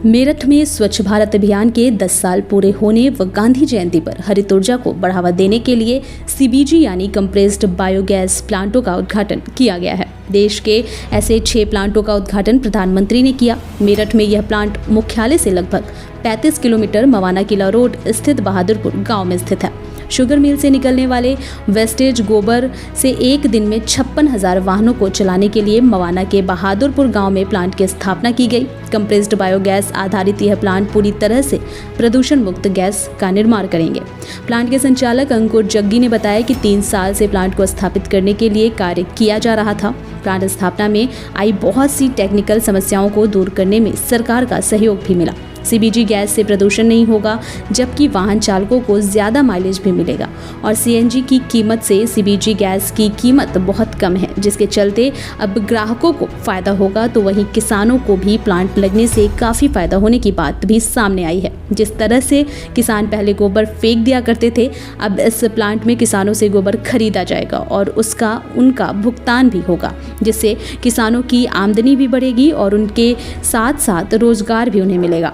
मेरठ में स्वच्छ भारत अभियान के 10 साल पूरे होने व गांधी जयंती पर हरित ऊर्जा को बढ़ावा देने के लिए सीबीजी यानी कंप्रेस्ड बायोगैस प्लांटों का उद्घाटन किया गया है। देश के ऐसे 6 प्लांटों का उद्घाटन प्रधानमंत्री ने किया। मेरठ में यह प्लांट मुख्यालय से लगभग 35 किलोमीटर मवाना किला रोड स्थित बहादुरपुर गाँव में स्थित है। शुगर मिल से निकलने वाले वेस्टेज गोबर से एक दिन में 56,000 वाहनों को चलाने के लिए मवाना के बहादुरपुर गांव में प्लांट की स्थापना की गई। कंप्रेस्ड बायोगैस आधारित यह प्लांट पूरी तरह से प्रदूषण मुक्त गैस का निर्माण करेंगे। प्लांट के संचालक अंकुर जग्गी ने बताया कि 3 साल से प्लांट को स्थापित करने के लिए कार्य किया जा रहा था। प्लांट स्थापना में आई बहुत सी टेक्निकल समस्याओं को दूर करने में सरकार का सहयोग भी मिला। सीबीजी गैस से प्रदूषण नहीं होगा, जबकि वाहन चालकों को ज़्यादा माइलेज भी मिलेगा और सीएनजी की कीमत से सीबीजी गैस की कीमत बहुत कम है, जिसके चलते अब ग्राहकों को फ़ायदा होगा। तो वहीं किसानों को भी प्लांट लगने से काफ़ी फ़ायदा होने की बात भी सामने आई है। जिस तरह से किसान पहले गोबर फेंक दिया करते थे, अब इस प्लांट में किसानों से गोबर खरीदा जाएगा और उसका उनका भुगतान भी होगा, जिससे किसानों की आमदनी भी बढ़ेगी और उनके साथ साथ रोजगार भी उन्हें मिलेगा।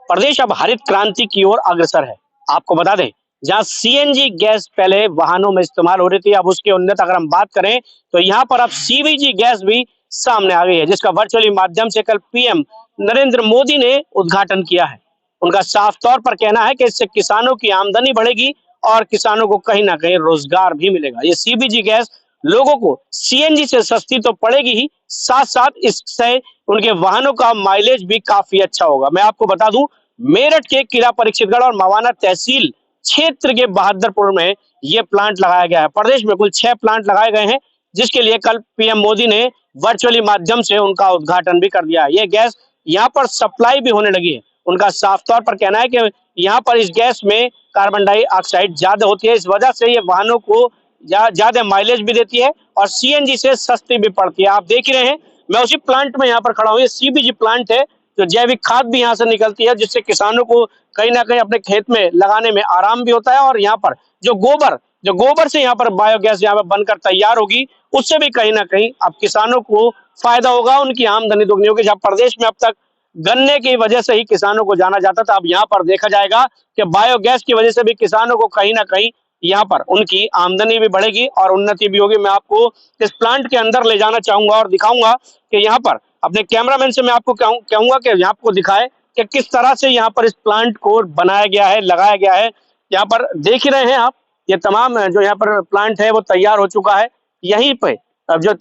प्रदेश अब हरित क्रांति की ओर अग्रसर है। आपको बता दें, जहां सीएनजी गैस पहले वाहनों में इस्तेमाल हो रही थी, अब उसके उन्नत अगर हम बात करें तो यहाँ पर अब सीबीजी गैस भी सामने आ गई है, जिसका वर्चुअली माध्यम से कल पीएम नरेंद्र मोदी ने उद्घाटन किया है। उनका साफ तौर पर कहना है कि इससे किसानों की आमदनी बढ़ेगी और किसानों को कहीं ना कहीं रोजगार भी मिलेगा। ये सीबीजी गैस लोगों को सीएनजी से सस्ती तो पड़ेगी ही, साथ साथ इससे उनके वाहनों का माइलेज भी काफी अच्छा होगा। मैं आपको बता दूं, मेरठ के किला परीक्षितगढ़ और मवाना तहसील क्षेत्र के बहादुरपुर में यह प्लांट लगाया गया है। प्रदेश में कुल 6 प्लांट लगाए गए हैं, जिसके लिए कल पीएम मोदी ने वर्चुअली माध्यम से उनका उद्घाटन भी कर दिया है। यह गैस यहाँ पर सप्लाई भी होने लगी है। उनका साफ तौर पर कहना है कि यहाँ पर इस गैस में कार्बन डाइऑक्साइड ज्यादा होती है, इस वजह से ये वाहनों को ज्यादा माइलेज भी देती है और सीएनजी से सस्ती भी पड़ती है। आप देख ही रहे हैं, मैं उसी प्लांट में यहाँ पर खड़ा हूँ। ये सीबीजी प्लांट है, जो जैविक खाद भी यहाँ से निकलती है, जिससे किसानों को कहीं ना कहीं अपने खेत में लगाने में आराम भी होता है। और यहाँ पर जो गोबर से यहाँ पर बायोगैस यहाँ पर बनकर तैयार होगी, उससे भी कहीं ना कहीं अब किसानों को फायदा होगा, उनकी आमदनी दोगुनी होगी। जहाँ प्रदेश में अब तक गन्ने की वजह से ही किसानों को जाना जाता था, अब यहाँ पर देखा जाएगा कि बायोगैस की वजह से भी किसानों को कहीं ना कहीं यहाँ पर उनकी आमदनी भी बढ़ेगी और उन्नति भी होगी। मैं आपको इस प्लांट के अंदर ले जाना चाहूंगा और दिखाऊंगा कि यहाँ पर अपने कैमरामैन से मैं आपको कहूंगा कि यहाँ आपको दिखाए कि किस तरह से यहाँ पर इस प्लांट को बनाया गया है, लगाया गया है। यहाँ पर देख ही रहे हैं आप, ये तमाम जो यहाँ पर प्लांट है वो तैयार हो चुका है। यहीं पे अब जो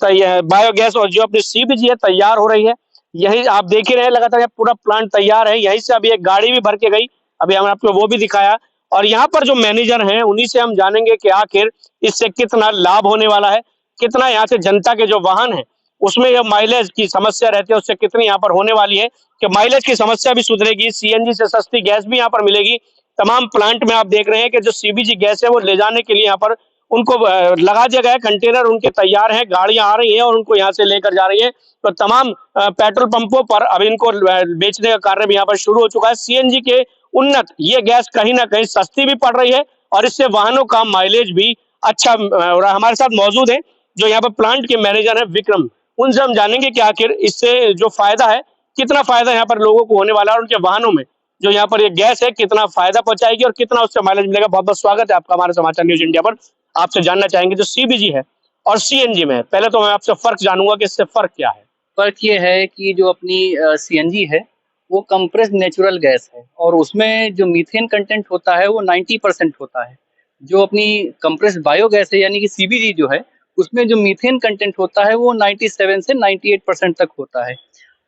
बायोगैस और जो अपनी सीबीजी है तैयार हो रही है, यही आप देख ही रहे हैं, लगातार पूरा प्लांट तैयार है। यहीं से अभी एक गाड़ी भी भर के गई, अभी हमने आपको वो भी दिखाया। और यहाँ पर जो मैनेजर हैं, उन्हीं से हम जानेंगे कि आखिर इससे कितना लाभ होने वाला है, कितना यहाँ से जनता के जो वाहन है उसमें यह माइलेज की समस्या रहती है, उससे कितनी यहाँ पर होने वाली है कि माइलेज की समस्या भी सुधरेगी, सीएनजी से सस्ती गैस भी यहाँ पर मिलेगी। तमाम प्लांट में आप देख रहे हैं कि जो सीबीजी गैस है वो ले जाने के लिए यहाँ पर उनको लगा दिया गया है, कंटेनर उनके तैयार हैं, गाड़ियां आ रही हैं और उनको यहाँ से लेकर जा रही हैं। तो तमाम पेट्रोल पंपों पर अब इनको बेचने का कार्य भी यहाँ पर शुरू हो चुका है। सीएनजी के उन्नत ये गैस कहीं ना कहीं सस्ती भी पड़ रही है और इससे वाहनों का माइलेज भी अच्छा हो रहा है। हमारे साथ मौजूद है जो यहाँ पर प्लांट के मैनेजर है विक्रम, उनसे हम जानेंगे कि आखिर इससे जो फायदा है, कितना फायदा यहाँ पर लोगों को होने वाला है और उनके वाहनों में जो यहाँ पर ये गैस है कितना फायदा पहुंचाएगी और कितना उससे माइलेज मिलेगा। बहुत बहुत स्वागत है आपका हमारे समाचार न्यूज इंडिया पर। आपसे जानना चाहेंगे जो सीबीजी है और सीएनजी में, पहले तो मैं आपसे फर्क जानूंगा कि इससे फर्क क्या है। फर्क ये है कि जो अपनी सीएनजी है वो कंप्रेस्ड नेचुरल गैस है और उसमें जो मीथेन कंटेंट होता है वो 90% होता है। जो अपनी कंप्रेस्ड बायोगैस है यानी कि सीबीजी जो है, उसमें जो मीथेन कंटेंट होता है वो 97 से 98% तक होता है।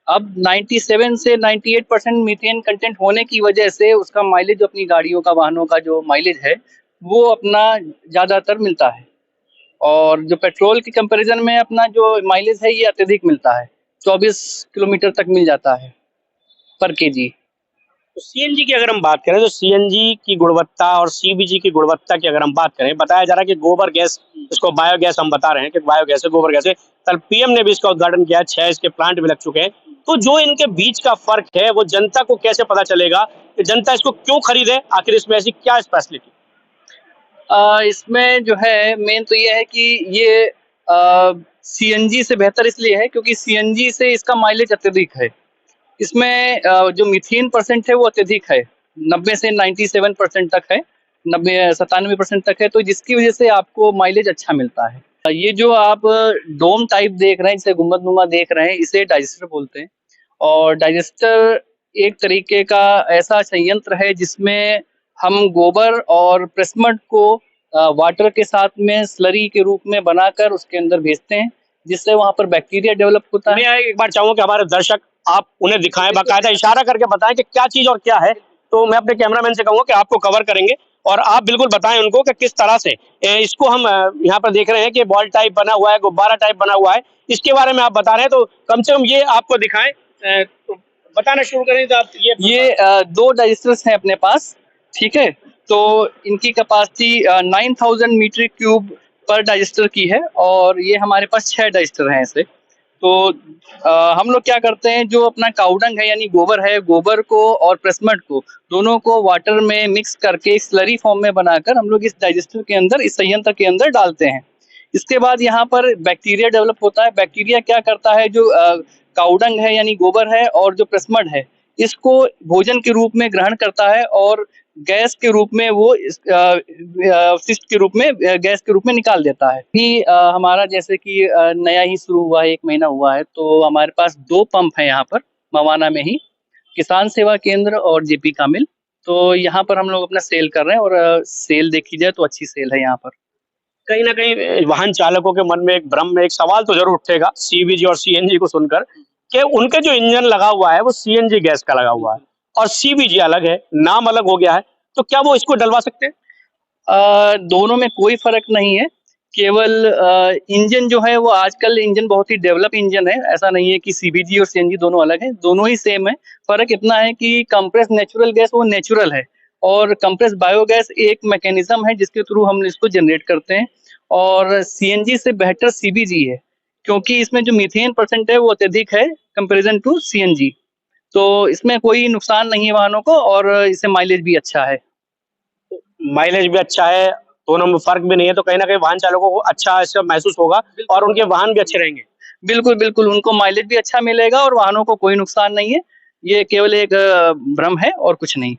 अब 97 से 98% मीथेन कंटेंट होने की वजह से उसका माइलेज, जो अपनी गाड़ियों का, वाहनों का जो माइलेज है वो अपना ज़्यादातर मिलता है और जो पेट्रोल के कंपैरिजन में अपना जो माइलेज है ये अत्यधिक मिलता है, 24 किलोमीटर तक मिल जाता है पर केजी। तो सीएनजी की अगर हम बात करें तो सीएनजी की गुणवत्ता और सीबीजी की गुणवत्ता की अगर हम बात करें, बताया जा रहा है कि गोबर गैस, इसको बायोगैस हम बता रहे हैं कि बायोगैस है, गोबर गैस है। कल पीएम ने भी इसका उद्घाटन किया, 6 इसके प्लांट भी लग चुके हैं। तो जो इनके बीच का फर्क है वो जनता को कैसे पता चलेगा कि जनता इसको क्यों खरीदे, आखिर इसमें ऐसी क्या स्पेशलिटी? इसमें जो है मेन तो ये है कि ये सीएनजी से बेहतर इसलिए है क्योंकि सीएनजी से इसका माइलेज अत्यधिक है इसमें जो मीथेन परसेंट है वो अत्यधिक है, 90 से 97% तक है, 90-97% तक है, तो जिसकी वजह से आपको माइलेज अच्छा मिलता है। ये जो आप डोम टाइप देख रहे हैं, जिसे गुंबदनुमा देख रहे हैं, इसे डाइजेस्टर बोलते हैं। और डाइजेस्टर एक तरीके का ऐसा संयंत्र है जिसमें हम गोबर और प्रेसमड को वाटर के साथ में स्लरी के रूप में बनाकर उसके अंदर भेजते हैं, जिससे वहाँ पर बैक्टीरिया डेवलप होता है। मैं एक बार चाहूंगा कि हमारे दर्शक आप उन्हें दिखाएं, बाकायदा इशारा करके बताएं कि क्या चीज और क्या है। तो मैं अपने कैमरामैन से कहूंगा कि आपको कवर करेंगे और आप बिल्कुल बताएं उनको कि किस तरह से इसको हम यहाँ पर देख रहे हैं कि बॉल टाइप बना हुआ है, गुब्बारा टाइप बना हुआ है, इसके बारे में आप बता रहे हैं, तो कम से कम ये आपको दिखाएं। तो बताना शुरू करें तो आप ये 2 डाइजेस्टर्स हैं अपने पास, ठीक है। तो इनकी कैपेसिटी 9000 मीटर क्यूब पर डाइजेस्टर की है और ये हमारे पास 6 डाइजेस्टर हैं ऐसे। तो हम लोग क्या करते हैं, जो अपना काउडंग है यानी गोबर है, गोबर को और प्रेसमड को दोनों को वाटर में मिक्स करके स्लरी फॉर्म में बनाकर हम लोग इस डाइजेस्टर के अंदर, इस संयंत्र के अंदर डालते हैं। इसके बाद यहाँ पर बैक्टीरिया डेवलप होता है। बैक्टीरिया क्या करता है, जो काउडंग है यानी गोबर है और जो प्रेसमड है, इसको भोजन के रूप में ग्रहण करता है और गैस के रूप में वो अपशिष्ट के रूप में गैस के रूप में निकाल देता है। भी हमारा जैसे कि नया ही शुरू हुआ है, 1 महीना हुआ है, तो हमारे पास 2 पंप हैं यहाँ पर मवाना में ही, किसान सेवा केंद्र और जेपी कामिल। तो यहाँ पर हम लोग अपना सेल कर रहे हैं और सेल देखी जाए तो अच्छी सेल है यहाँ पर। कहीं ना कहीं वाहन चालकों के मन में एक भ्रम में एक सवाल तो जरूर उठेगा सीबीजी और सीएनजी को सुनकर कि उनके जो इंजन लगा हुआ है वो सीएनजी गैस का लगा हुआ है और सीबीजी अलग है, नाम अलग हो गया है, तो क्या वो इसको डलवा सकते हैं? दोनों में कोई फर्क नहीं है, केवल इंजन जो है वो आजकल इंजन बहुत ही डेवलप इंजन है। ऐसा नहीं है कि सीबीजी और सीएनजी दोनों अलग हैं, दोनों ही सेम है। फर्क इतना है कि कंप्रेस नेचुरल गैस वो नेचुरल है और कंप्रेस बायोगैस एक मैकेनिज्म है जिसके थ्रू हम इसको जनरेट करते हैं। और सीएनजी से बेहतर सीबीजी है, क्योंकि इसमें जो मीथेन परसेंट है वो अत्यधिक है कंपेरिजन टू सीएनजी। तो इसमें कोई नुकसान नहीं है वाहनों को और इससे माइलेज भी अच्छा है। माइलेज भी अच्छा है, दोनों में फर्क भी नहीं है, तो कहीं ना कहीं वाहन चालकों को अच्छा इसका महसूस होगा और उनके वाहन भी अच्छे रहेंगे। बिल्कुल, बिल्कुल, उनको माइलेज भी अच्छा मिलेगा और वाहनों को कोई नुकसान नहीं है। ये केवल एक भ्रम है और कुछ नहीं।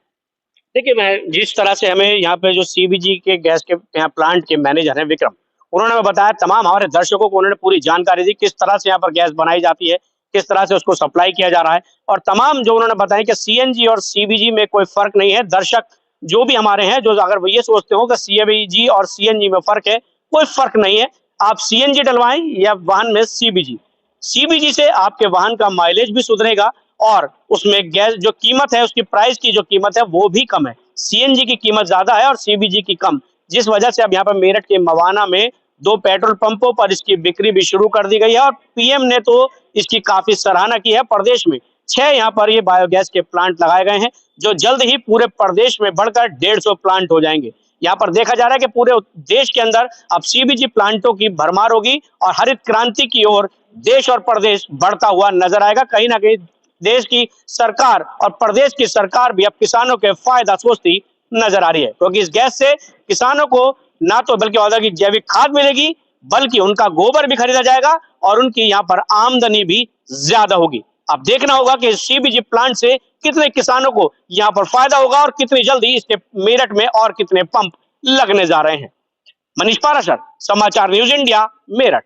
देखिए, मैं जिस तरह से हमें यहाँ पे जो सीबीजी के गैस के यहाँ प्लांट के मैनेजर हैं विक्रम, उन्होंने हमें बताया, तमाम हमारे दर्शकों को उन्होंने पूरी जानकारी दी किस तरह से यहाँ पर गैस बनाई जाती है, किस तरह से उसको सप्लाई किया जा रहा है, और तमाम जो उन्होंने बताया कि सीएनजी और सीबीजी में कोई फर्क नहीं है। दर्शक जो भी हमारे हैं, जो अगर वो ये सोचते हो कि सीबीजी और सीएनजी में फर्क है, कोई फर्क नहीं है। आप सीएनजी डलवाएं या वाहन में सीबीजी, सीबीजी से आपके वाहन का माइलेज भी सुधरेगा और उसमें गैस जो कीमत है, उसकी प्राइस की जो कीमत है वो भी कम है। सीएनजी की कीमत ज्यादा है और सीबीजी की कम, जिस वजह से अब यहाँ पर मेरठ के मवाना में 2 पेट्रोल पंपों पर इसकी बिक्री भी शुरू कर दी गई है और पीएम ने तो इसकी काफी सराहना की है। प्रदेश में 6 यहाँ पर ये बायोगैस के प्लांट लगाए गए हैं, जो जल्द ही पूरे प्रदेश में बढ़कर 150 प्लांट हो जाएंगे। यहाँ पर देखा जा रहा है कि पूरे देश के अंदर अब सीबीजी प्लांटों की भरमार होगी और हरित क्रांति की ओर देश और प्रदेश बढ़ता हुआ नजर आएगा। कहीं ना कहीं देश की सरकार और प्रदेश की सरकार भी अब किसानों के फायदा सोचती नजर आ रही है, क्योंकि इस गैस से किसानों को ना तो बल्कि औद्योगिक जैविक खाद मिलेगी, बल्कि उनका गोबर भी खरीदा जाएगा और उनकी यहाँ पर आमदनी भी ज्यादा होगी। अब देखना होगा कि सीबीजी प्लांट से कितने किसानों को यहाँ पर फायदा होगा और कितनी जल्दी इसके मेरठ में और कितने पंप लगने जा रहे हैं। मनीष पाराशर, समाचार न्यूज इंडिया, मेरठ।